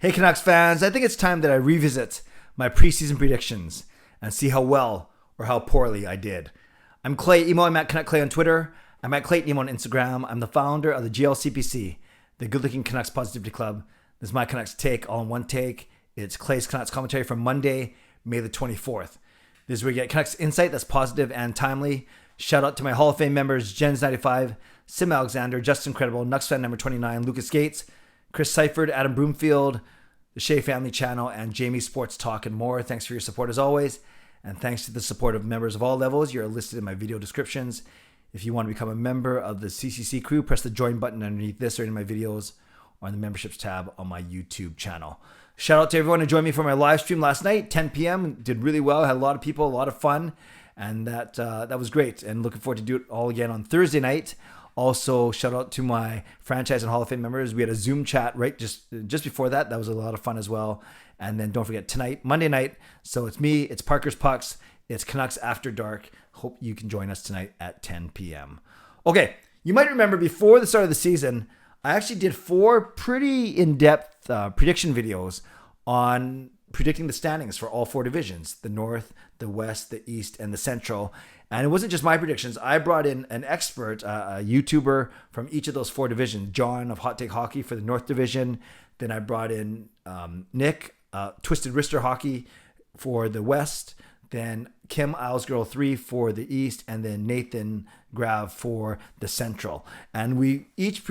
Hey Canucks fans, I think it's time that I revisit my preseason predictions and see how well or how poorly I did. I'm Clay Emo. I'm at Canuck Clay on Twitter. I'm at Clayton Emo on Instagram. I'm the founder of the GLCPC, the Good Looking Canucks Positivity Club. This is my Canucks take, all in one take. It's Clay's Canucks commentary from Monday, May the 24th. This is where you get Canucks insight that's positive and timely. Shout out to my Hall of Fame members, Jens95, Simalexander, Justin Credible, nucksfan number 29, Lucas Gates, Chris Seifried, Adam Broomfield, the Shea Family Channel, and Jamie Sports Talk and more. Thanks for your support as always. And thanks to the support of members of all levels. You're listed in my video descriptions. If you want to become a member of the CCC Crew, press the join button underneath this or in my videos or in the memberships tab on my YouTube channel. Shout out to everyone who joined me for my live stream last night, 10 p.m. Did really well. Had a lot of people, a lot of fun. And that was great. And looking forward to do it all again on Thursday night. Also, shout out to my franchise and Hall of Fame members. We had a Zoom chat right just before that. That was a lot of fun as well. And then don't forget tonight, Monday night. So it's me, it's Parker's it's Canucks After Dark. Hope you can join us tonight at 10 p.m. Okay, you might remember before the start of the season, I actually did 4 pretty in-depth prediction videos on predicting the standings for all 4 divisions, the North, the West, the East, and the Central. And it wasn't just my predictions. I brought in an expert, a YouTuber from each of those 4 divisions. John of Hot Take Hockey for the North Division. Then I brought in Nick, Twisted Wrister Hockey for the West. Then Kim, IslesGirl3 for the East. And then Nathan Grav for the Central. And we each,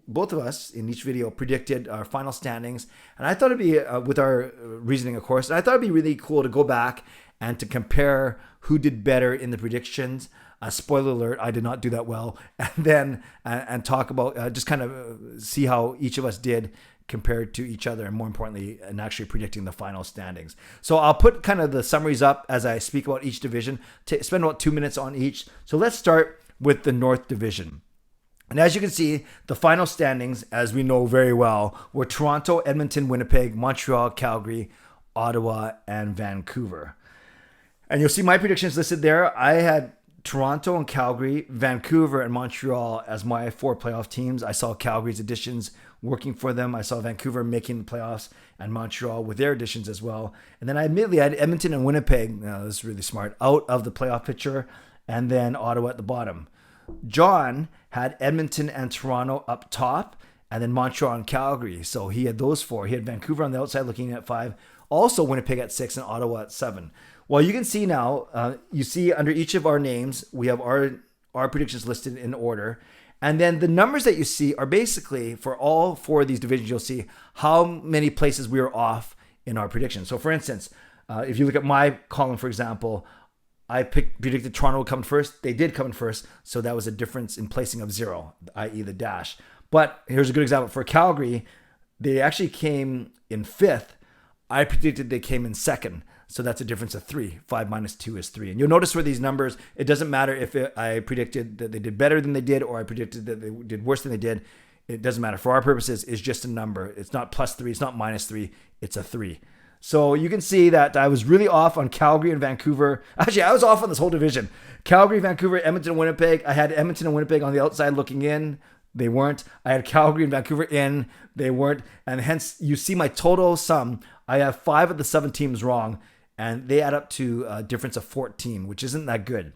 both of us in each video, predicted our final standings. And I thought it'd be, with our reasoning, of course, and I thought it'd be really cool to go back and to compare who did better in the predictions. Spoiler alert, I did not do that well. And then and talk about, just kind of see how each of us did compared to each other, and more importantly, and actually predicting the final standings. So I'll put kind of the summaries up as I speak about each division, spend about 2 minutes on each. So let's start with the North Division. And as you can see, the final standings, as we know very well, were Toronto, Edmonton, Winnipeg, Montreal, Calgary, Ottawa, and Vancouver. And you'll see my predictions listed there. I had Toronto and Calgary, Vancouver and Montreal as my 4 playoff teams. I saw Calgary's additions working for them. I saw Vancouver making the playoffs and Montreal with their additions as well. And then I admittedly had Edmonton and Winnipeg, this is really smart, out of the playoff picture, and then Ottawa at the bottom. John had Edmonton and Toronto up top, and then Montreal and Calgary. So he had those 4. He had Vancouver on the outside looking at 5, also Winnipeg at 6 and Ottawa at 7. Well, you can see now, you see under each of our names, we have our predictions listed in order. And then the numbers that you see are basically, for all 4 of these divisions, you'll see how many places we were off in our predictions. So for instance, if you look at my column, for example, I predicted Toronto would come in first. They did come in first. So that was a difference in placing of 0, i.e. the dash. But here's a good example. For Calgary, they actually came in 5th. I predicted they came in 2nd. So that's a difference of 3. 5 minus 2 is 3. And you'll notice for these numbers, it doesn't matter if I predicted that they did better than they did or I predicted that they did worse than they did. It doesn't matter. For our purposes, it's just a number. It's not plus 3. It's not minus 3. It's a 3. So you can see that I was really off on Calgary and Vancouver. Actually, I was off on this whole division. Calgary, Vancouver, Edmonton, and Winnipeg. I had Edmonton and Winnipeg on the outside looking in. They weren't. I had Calgary and Vancouver in. They weren't. And hence, you see my total sum. I have 5 of the 7 teams wrong. And they add up to a difference of 14, which isn't that good.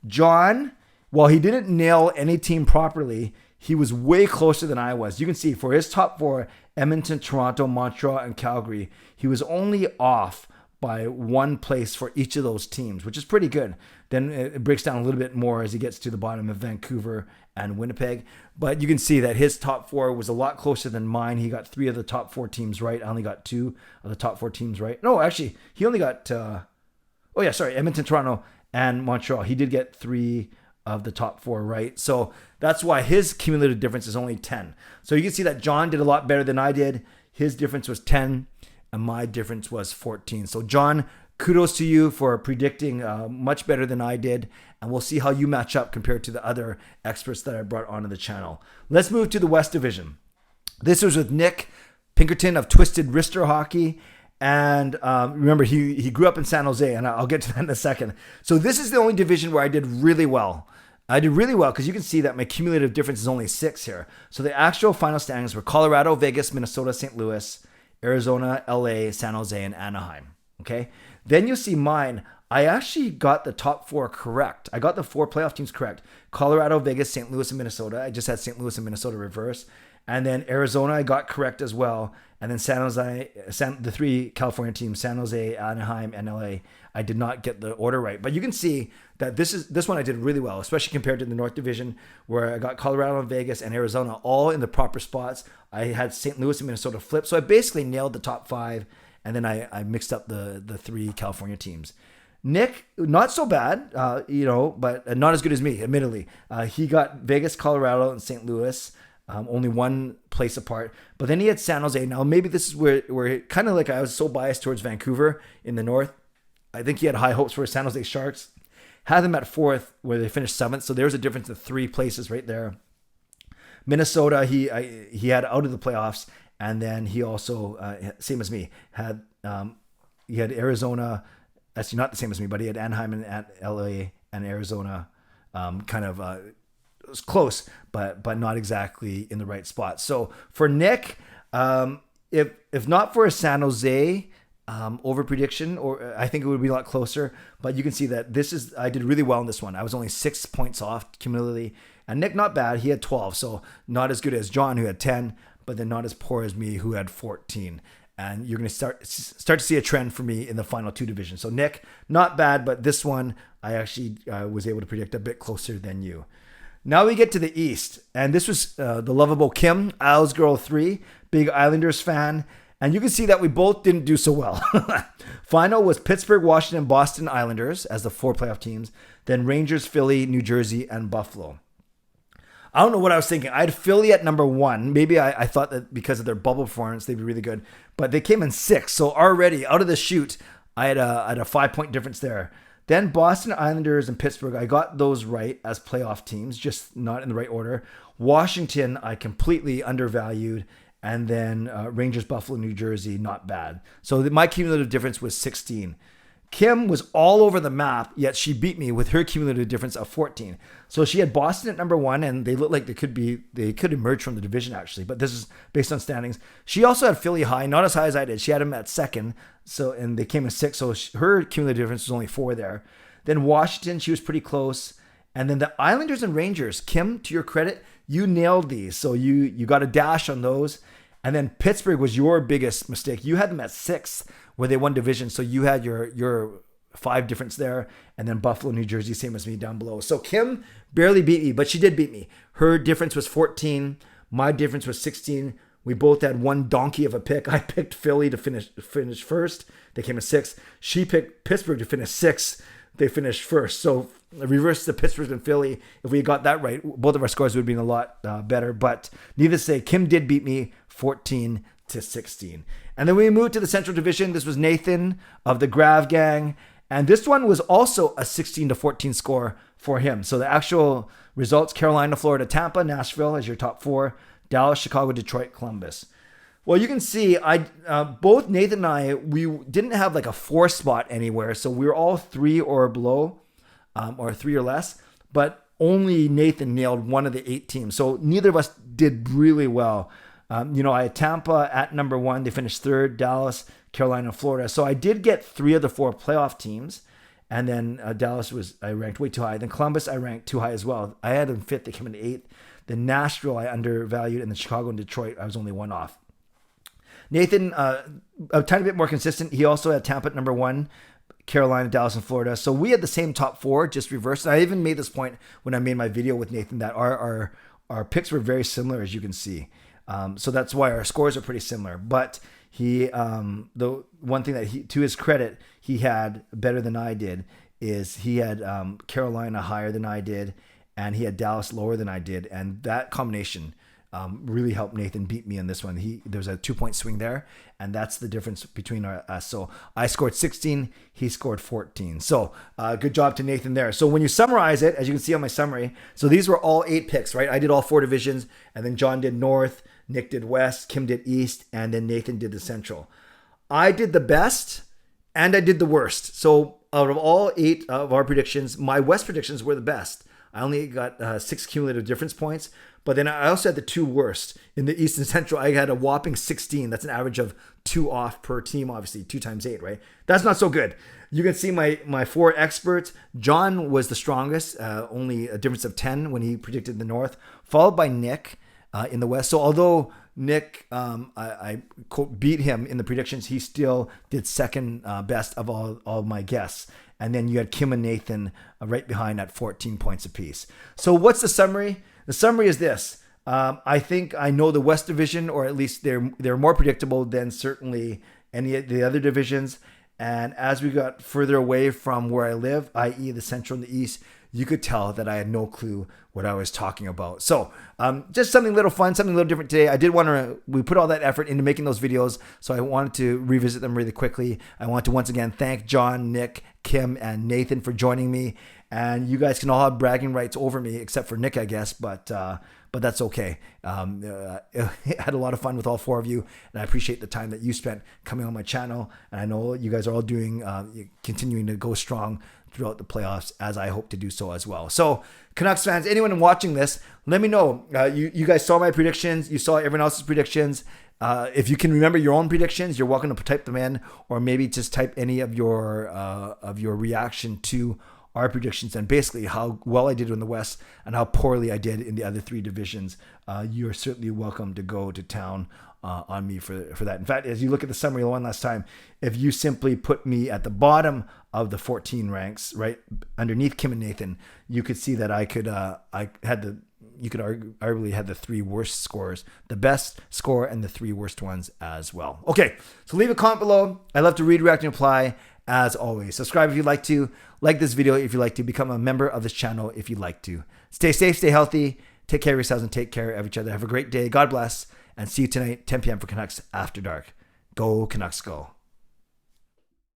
John, while he didn't nail any team properly, he was way closer than I was. You can see for his top 4, Edmonton, Toronto, Montreal, and Calgary, he was only off by 1 place for each of those teams, which is pretty good. Then it breaks down a little bit more as he gets to the bottom of Vancouver and Winnipeg. But you can see that his top 4 was a lot closer than mine. He got 3 of the top 4 teams right. I only got 2 of the top 4 teams right. No, actually, he only got, Edmonton, Toronto, and Montreal. He did get 3 of the top 4 right. So that's why his cumulative difference is only 10. So you can see that John did a lot better than I did. His difference was 10, and my difference was 14. So John, kudos to you for predicting much better than I did. And we'll see how you match up compared to the other experts that I brought onto the channel. Let's move to the West Division. This was with Nick Pinkerton of Twisted Wrister Hockey. And remember, he grew up in San Jose, and I'll get to that in a second. So this is the only division where I did really well. I did really well because you can see that my cumulative difference is only 6 here. So the actual final standings were Colorado, Vegas, Minnesota, St. Louis, Arizona, LA, San Jose, and Anaheim. Okay. Then you'll see mine. I actually got the top 4 correct. I got the 4 playoff teams correct. Colorado, Vegas, St. Louis, and Minnesota. I just had St. Louis and Minnesota reverse. And then Arizona, I got correct as well. And then San Jose, the 3 California teams, San Jose, Anaheim, and LA, I did not get the order right. But you can see that this one I did really well, especially compared to the North Division, where I got Colorado and Vegas and Arizona all in the proper spots. I had St. Louis and Minnesota flip. So I basically nailed the top 5. And then I mixed up the 3 California teams. Nick, not so bad, but not as good as me, admittedly. He got Vegas, Colorado, and St. Louis, only 1 place apart. But then he had San Jose. Now, maybe this is where kind of like I was so biased towards Vancouver in the North. I think he had high hopes for San Jose Sharks. Had them at 4th, where they finished 7th. So there's a difference of 3 places right there. Minnesota, he had out of the playoffs. And then he also, same as me, had Arizona. Actually, not the same as me, but he had Anaheim and LA and Arizona. It was close, but not exactly in the right spot. So for Nick, if not for a San Jose over prediction, or I think it would be a lot closer. But you can see that I did really well in this one. I was only 6 points off cumulatively, and Nick not bad. He had 12, so not as good as John, who had 10, but then not as poor as me, who had 14. And you're going to start to see a trend for me in the final 2 divisions. So Nick, not bad, but this one I actually was able to predict a bit closer than you. Now we get to the East, and this was the lovable Kim, IslesGirl3, big Islanders fan, and you can see that we both didn't do so well. Final was Pittsburgh, Washington, Boston Islanders as the 4 playoff teams, then Rangers, Philly, New Jersey, and Buffalo. I don't know what I was thinking. I had Philly at number 1. Maybe I thought that because of their bubble performance, they'd be really good. But they came in 6th. So already out of the chute, I had a 5-point difference there. Then Boston Islanders and Pittsburgh, I got those right as playoff teams, just not in the right order. Washington, I completely undervalued. And then Rangers, Buffalo, New Jersey, not bad. So my cumulative difference was 16. Kim was all over the map, yet she beat me with her cumulative difference of 14. So she had Boston at number 1, and they looked like they could emerge from the division, actually. But this is based on standings. She also had Philly high, not as high as I did. She had them at 2nd, and they came in 6th. So her cumulative difference was only 4 there. Then Washington, she was pretty close. And then the Islanders and Rangers, Kim, to your credit, you nailed these. So you got a dash on those. And then Pittsburgh was your biggest mistake. You had them at 6th, where they won division. So you had your 5 difference there. And then Buffalo, New Jersey, same as me down below. So Kim barely beat me, but she did beat me. Her difference was 14. My difference was 16. We both had one donkey of a pick. I picked Philly to finish first. They came in 6th. She picked Pittsburgh to finish 6th. They finished first. So reverse the Pittsburgh and Philly. If we got that right, both of our scores would have been a lot better. But needless to say, Kim did beat me 14-16. And then we moved to the Central Division. This was Nathan of the Grav Gang. And this one was also a 16-14 score for him. So the actual results, Carolina, Florida, Tampa, Nashville as your top 4. Dallas, Chicago, Detroit, Columbus. Well, you can see both Nathan and I, we didn't have like a 4 spot anywhere. So we were all 3 or below, or 3 or less. But only Nathan nailed one of the 8 teams. So neither of us did really well. I had Tampa at number 1. They finished 3rd. Dallas, Carolina, Florida. So I did get 3 of the 4 playoff teams. And then Dallas I ranked way too high. Then Columbus, I ranked too high as well. I had them 5th. They came in 8th. Then Nashville, I undervalued. And then Chicago and Detroit, I was only 1 off. Nathan, a tiny bit more consistent. He also had Tampa at number 1. Carolina, Dallas, and Florida. So we had the same top 4, just reversed. And I even made this point when I made my video with Nathan that our picks were very similar, as you can see. So that's why our scores are pretty similar. But he, the one thing that to his credit, he had better than I did is he had Carolina higher than I did, and he had Dallas lower than I did. And that combination really helped Nathan beat me in this one. There's a 2-point swing there, and that's the difference between us. So I scored 16, he scored 14. So good job to Nathan there. So when you summarize it, as you can see on my summary, so these were all 8 picks, right? I did all 4 divisions, and then John did North, Nick did West, Kim did East, and then Nathan did the Central. I did the best, and I did the worst. So out of all 8 of our predictions, my West predictions were the best. I only got 6 cumulative difference points, But then I also had the two worst. In the East and Central, I had a whopping 16. That's an average of 2 off per team, obviously. 2 times 8, right? That's not so good. You can see my 4 experts. John was the strongest, only a difference of 10 when he predicted the North, followed by Nick in the West. So although Nick, I quote, beat him in the predictions, he still did second best of all my guests. And then you had Kim and Nathan right behind at 14 points apiece. So what's the summary? The summary is this. I think I know the West Division, or at least they're more predictable than certainly any of the other divisions. And as we got further away from where I live, i.e. the Central and the East, you could tell that I had no clue what I was talking about. So just something a little fun, something a little different today. I did want to, we put all that effort into making those videos, so I wanted to revisit them really quickly. I want to once again thank John, Nick, Kim, and Nathan for joining me. And you guys can all have bragging rights over me, except for Nick, I guess, but that's okay. I had a lot of fun with all 4 of you, and I appreciate the time that you spent coming on my channel. And I know you guys are all doing, continuing to go strong throughout the playoffs, as I hope to do so as well. So, Canucks fans, anyone watching this, let me know. You guys saw my predictions. You saw everyone else's predictions. If you can remember your own predictions, you're welcome to type them in, or maybe just type any of your reaction to our predictions and basically how well I did in the West and how poorly I did in the other 3 divisions. You're certainly welcome to go to town on me for that. In fact, as you look at the summary one last time, if you simply put me at the bottom of the 14 ranks, right underneath Kim and Nathan, you could see that you could arguably had the 3 worst scores, the best score and the 3 worst ones as well. Okay, so leave a comment below. I love to read, react, and reply. As always, subscribe if you'd like to, like this video if you'd like to, become a member of this channel if you'd like to. Stay safe, stay healthy, take care of yourselves, and take care of each other. Have a great day. God bless, and see you tonight, 10 p.m. for Canucks After Dark. Go Canucks, go.